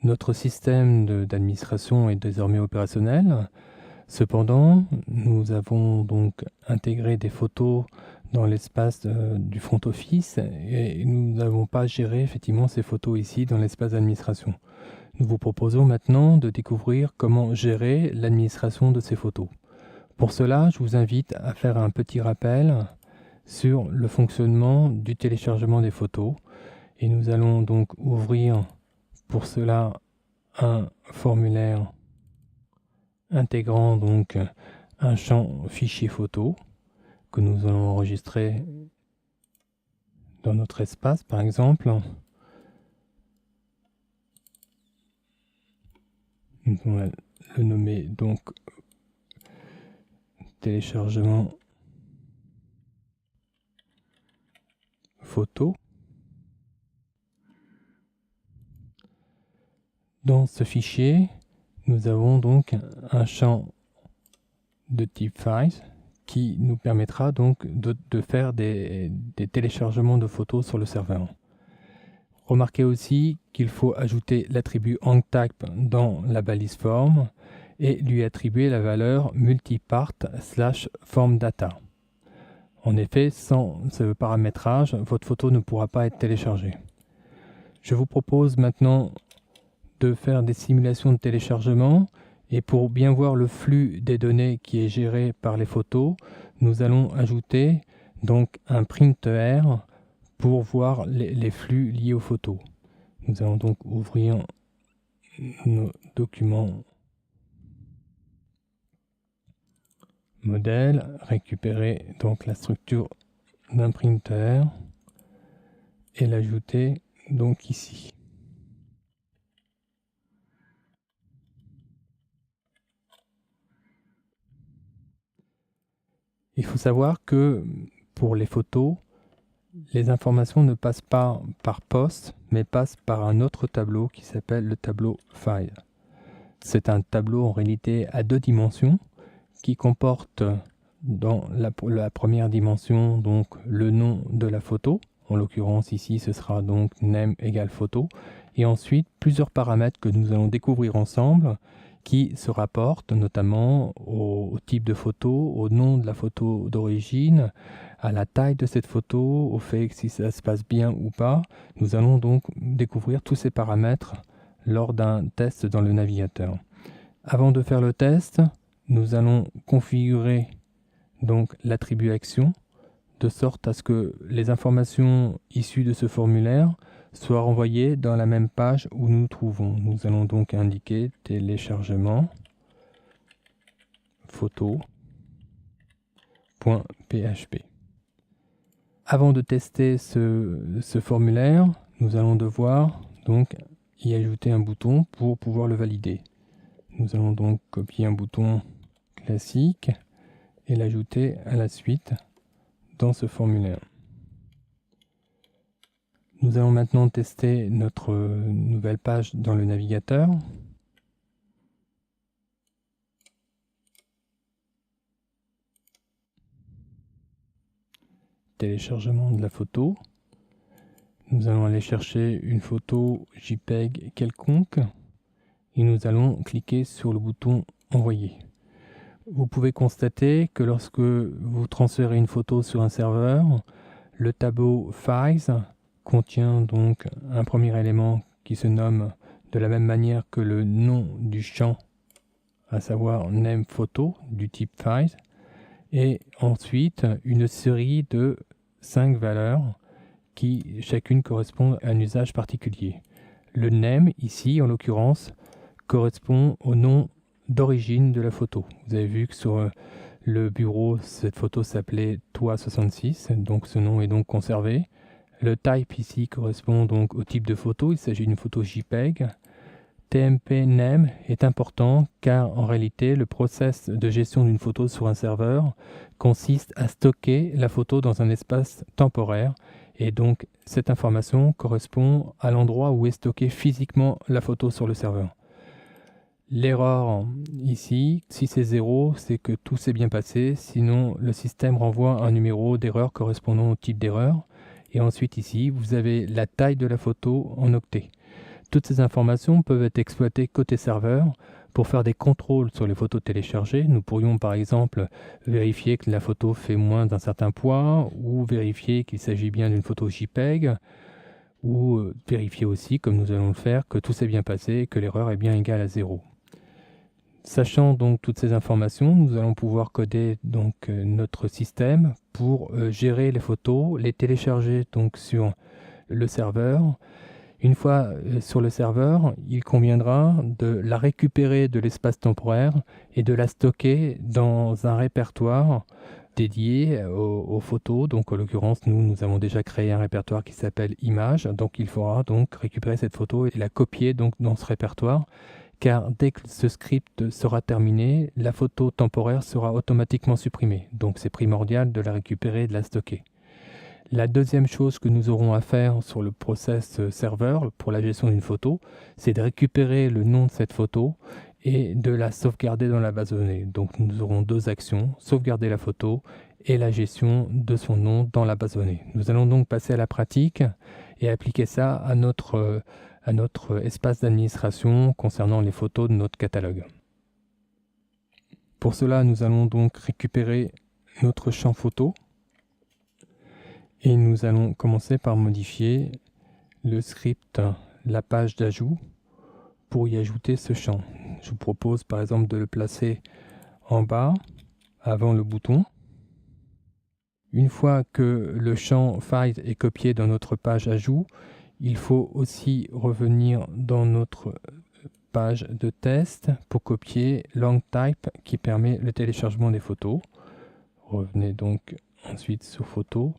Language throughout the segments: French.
Notre système d'administration est désormais opérationnel. Cependant, nous avons donc intégré des photos dans l'espace du front office et nous n'avons pas géré effectivement ces photos ici dans l'espace d'administration. Nous vous proposons maintenant de découvrir comment gérer l'administration de ces photos. Pour cela, je vous invite à faire un petit rappel sur le fonctionnement du téléchargement des photos et nous allons donc ouvrir pour cela un formulaire intégrant donc un champ fichier photo que nous allons enregistrer dans notre espace par exemple. Nous allons le nommer donc téléchargement photo. Dans ce fichier, nous avons donc un champ de type Files qui nous permettra donc de faire des téléchargements de photos sur le serveur. Remarquez aussi qu'il faut ajouter l'attribut HangType dans la balise form et lui attribuer la valeur multipart/formData. En effet, sans ce paramétrage, votre photo ne pourra pas être téléchargée. Je vous propose maintenant de faire des simulations de téléchargement et pour bien voir le flux des données qui est géré par les photos, nous allons ajouter donc un printer pour voir les flux liés aux photos. Nous allons donc ouvrir nos documents modèle, récupérer donc la structure d'un printer et l'ajouter donc ici. Il faut savoir que pour les photos, les informations ne passent pas par poste, mais passent par un autre tableau qui s'appelle le tableau File. C'est un tableau en réalité à 2 dimensions qui comporte dans la première dimension donc le nom de la photo. En l'occurrence ici ce sera donc name égale photo. Et ensuite plusieurs paramètres que nous allons découvrir ensemble qui se rapportent notamment au type de photo, au nom de la photo d'origine, à la taille de cette photo, au fait que si ça se passe bien ou pas. Nous allons donc découvrir tous ces paramètres lors d'un test dans le navigateur. Avant de faire le test, nous allons configurer donc l'attribut action de sorte à ce que les informations issues de ce formulaire soient renvoyées dans la même page où nous nous trouvons. Nous allons donc indiquer téléchargement photo.php. Avant de tester ce formulaire, nous allons devoir donc y ajouter un bouton pour pouvoir le valider. Nous allons donc copier un bouton classique et l'ajouter à la suite dans ce formulaire. Nous allons maintenant tester notre nouvelle page dans le navigateur. Téléchargement de la photo. Nous allons aller chercher une photo JPEG quelconque et nous allons cliquer sur le bouton envoyer. Vous pouvez constater que lorsque vous transférez une photo sur un serveur, le tableau Files contient donc un premier élément qui se nomme de la même manière que le nom du champ, à savoir name photo du type Files, et ensuite une série de 5 valeurs qui chacune correspond à un usage particulier. Le name ici en l'occurrence correspond au nom d'origine de la photo. Vous avez vu que sur le bureau, cette photo s'appelait Toi66, donc ce nom est donc conservé. Le type ici correspond donc au type de photo, il s'agit d'une photo JPEG. TMP name est important car en réalité le process de gestion d'une photo sur un serveur consiste à stocker la photo dans un espace temporaire et donc cette information correspond à l'endroit où est stockée physiquement la photo sur le serveur. L'erreur ici, si c'est 0, c'est que tout s'est bien passé, sinon le système renvoie un numéro d'erreur correspondant au type d'erreur. Et ensuite ici, vous avez la taille de la photo en octets. Toutes ces informations peuvent être exploitées côté serveur pour faire des contrôles sur les photos téléchargées. Nous pourrions par exemple vérifier que la photo fait moins d'un certain poids, ou vérifier qu'il s'agit bien d'une photo JPEG, ou vérifier aussi, comme nous allons le faire, que tout s'est bien passé et que l'erreur est bien égale à 0. Sachant donc toutes ces informations, nous allons pouvoir coder donc notre système pour gérer les photos, les télécharger donc sur le serveur. Une fois sur le serveur, il conviendra de la récupérer de l'espace temporaire et de la stocker dans un répertoire dédié aux photos. Donc en l'occurrence, nous avons déjà créé un répertoire qui s'appelle images. Donc il faudra donc récupérer cette photo et la copier donc dans ce répertoire. Car dès que ce script sera terminé, la photo temporaire sera automatiquement supprimée. Donc c'est primordial de la récupérer et de la stocker. La deuxième chose que nous aurons à faire sur le process serveur pour la gestion d'une photo, c'est de récupérer le nom de cette photo et de la sauvegarder dans la base de données. Donc nous aurons deux actions, sauvegarder la photo et la gestion de son nom dans la base de données. Nous allons donc passer à la pratique et appliquer ça à notre espace d'administration concernant les photos de notre catalogue. Pour cela, nous allons donc récupérer notre champ photo. Et nous allons commencer par modifier le script, la page d'ajout, pour y ajouter ce champ. Je vous propose par exemple de le placer en bas, avant le bouton. Une fois que le champ Files est copié dans notre page ajout, il faut aussi revenir dans notre page de test pour copier LangType qui permet le téléchargement des photos. Revenez donc ensuite sur Photos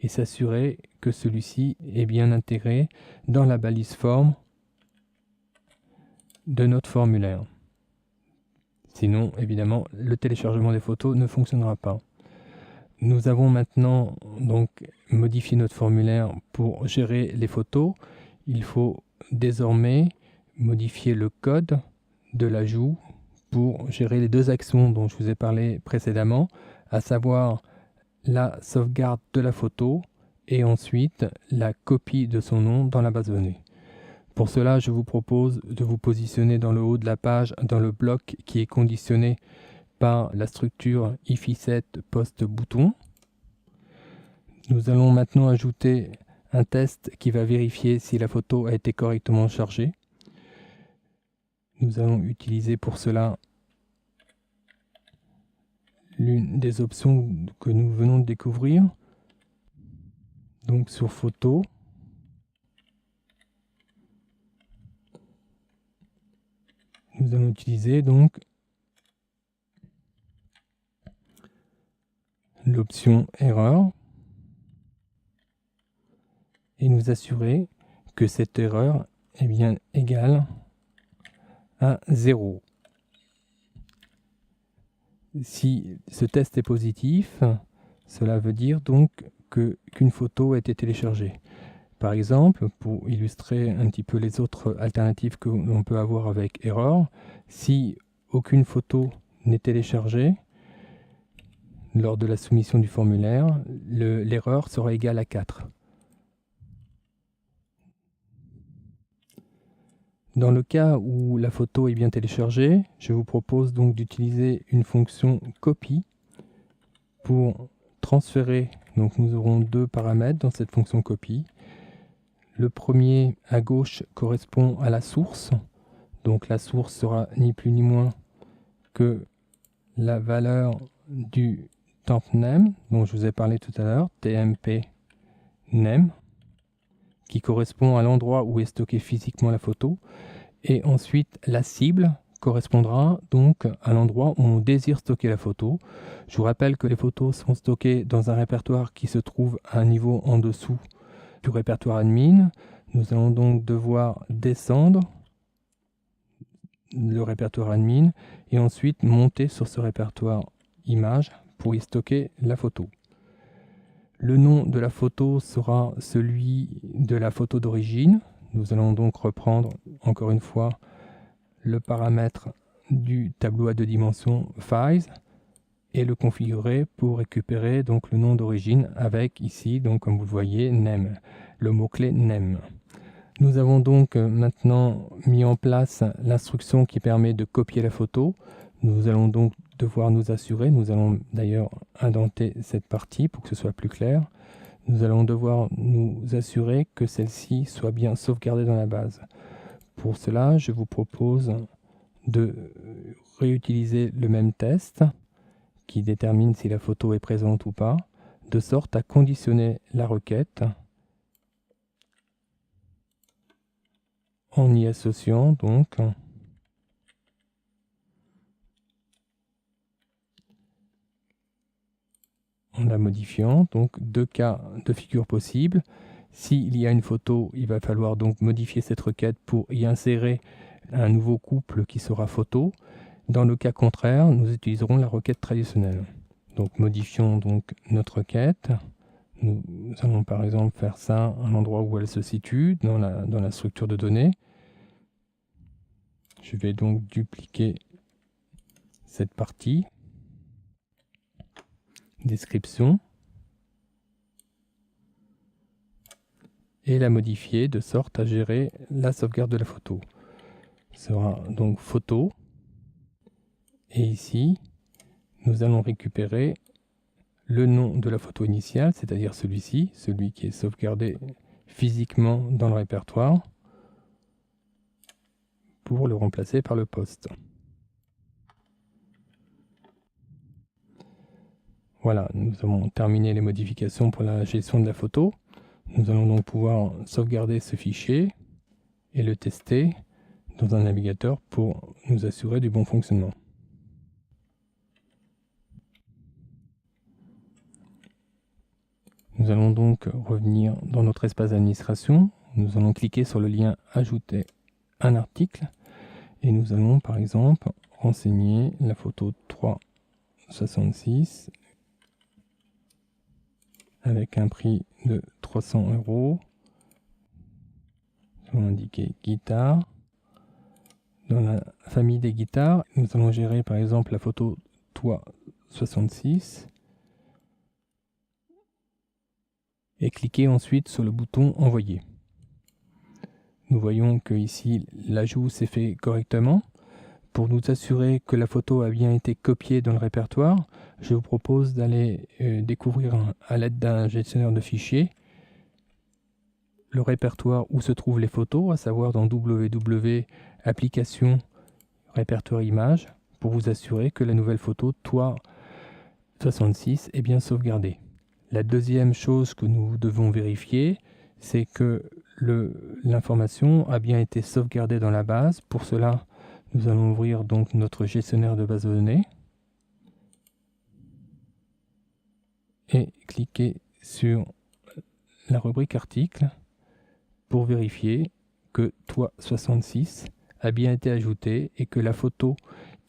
et s'assurer que celui-ci est bien intégré dans la balise forme de notre formulaire. Sinon, évidemment, le téléchargement des photos ne fonctionnera pas. Nous avons maintenant donc modifié notre formulaire pour gérer les photos. Il faut désormais modifier le code de l'ajout pour gérer les deux actions dont je vous ai parlé précédemment, à savoir la sauvegarde de la photo et ensuite la copie de son nom dans la base de données. Pour cela, je vous propose de vous positionner dans le haut de la page, dans le bloc qui est conditionné par la structure ifset post bouton. Nous allons maintenant ajouter un test qui va vérifier si la photo a été correctement chargée. Nous allons utiliser pour cela l'une des options que nous venons de découvrir. Donc sur photo, nous allons utiliser donc l'option erreur et nous assurer que cette erreur est bien égale à 0. Si ce test est positif, cela veut dire donc qu'une photo a été téléchargée. Par exemple, pour illustrer un petit peu les autres alternatives que l'on peut avoir avec erreur, si aucune photo n'est téléchargée lors de la soumission du formulaire, l'erreur sera égale à 4. Dans le cas où la photo est bien téléchargée, je vous propose donc d'utiliser une fonction copie pour transférer. Donc nous aurons deux paramètres dans cette fonction copie. Le premier à gauche correspond à la source. Donc la source sera ni plus ni moins que la valeur du temp name dont je vous ai parlé tout à l'heure, tmp name, qui correspond à l'endroit où est stockée physiquement la photo. Et ensuite, la cible correspondra donc à l'endroit où on désire stocker la photo. Je vous rappelle que les photos sont stockées dans un répertoire qui se trouve à un niveau en dessous du répertoire admin. Nous allons donc devoir descendre le répertoire admin et ensuite monter sur ce répertoire image pour y stocker la photo. Le nom de la photo sera celui de la photo d'origine. Nous allons donc reprendre encore une fois le paramètre du tableau à deux dimensions Files et le configurer pour récupérer donc le nom d'origine avec ici, donc comme vous le voyez, name, le mot-clé name. Nous avons donc maintenant mis en place l'instruction qui permet de copier la photo. Nous allons donc devoir nous assurer, nous allons d'ailleurs indenter cette partie pour que ce soit plus clair. Nous allons devoir nous assurer que celle-ci soit bien sauvegardée dans la base. Pour cela, je vous propose de réutiliser le même test qui détermine si la photo est présente ou pas, de sorte à conditionner la requête en y associant donc en la modifiant, donc deux cas de figure possibles. S'il y a une photo, il va falloir donc modifier cette requête pour y insérer un nouveau couple qui sera photo. Dans le cas contraire, nous utiliserons la requête traditionnelle. Donc modifions donc notre requête. Nous allons par exemple faire ça à l'endroit où elle se situe dans la structure de données. Je vais donc dupliquer cette partie. Description. Et la modifier de sorte à gérer la sauvegarde de la photo. Ce sera donc photo. Et ici, nous allons récupérer le nom de la photo initiale, c'est-à-dire celui-ci, celui qui est sauvegardé physiquement dans le répertoire, pour le remplacer par le poste. Voilà, nous avons terminé les modifications pour la gestion de la photo. Nous allons donc pouvoir sauvegarder ce fichier et le tester dans un navigateur pour nous assurer du bon fonctionnement. Nous allons donc revenir dans notre espace d'administration. Nous allons cliquer sur le lien « Ajouter un article » et nous allons par exemple renseigner la photo 3,66 avec un prix de 300 €. Nous allons indiquer guitare. Dans la famille des guitares, nous allons gérer par exemple la photo 3,66 et cliquer ensuite sur le bouton envoyer. Nous voyons que ici l'ajout s'est fait correctement. Pour nous assurer que la photo a bien été copiée dans le répertoire, je vous propose d'aller découvrir à l'aide d'un gestionnaire de fichiers le répertoire où se trouvent les photos, à savoir dans www application répertoire images, pour vous assurer que la nouvelle photo TOI 66 est bien sauvegardée. La deuxième chose que nous devons vérifier, c'est que l'information a bien été sauvegardée dans la base. Pour cela, nous allons ouvrir donc notre gestionnaire de base de données et cliquer sur la rubrique article pour vérifier que TOI 66 a bien été ajouté et que la photo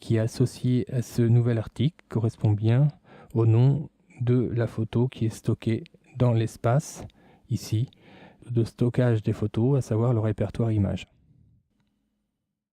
qui est associée à ce nouvel article correspond bien au nom de la photo qui est stockée dans l'espace ici de stockage des photos, à savoir le répertoire images.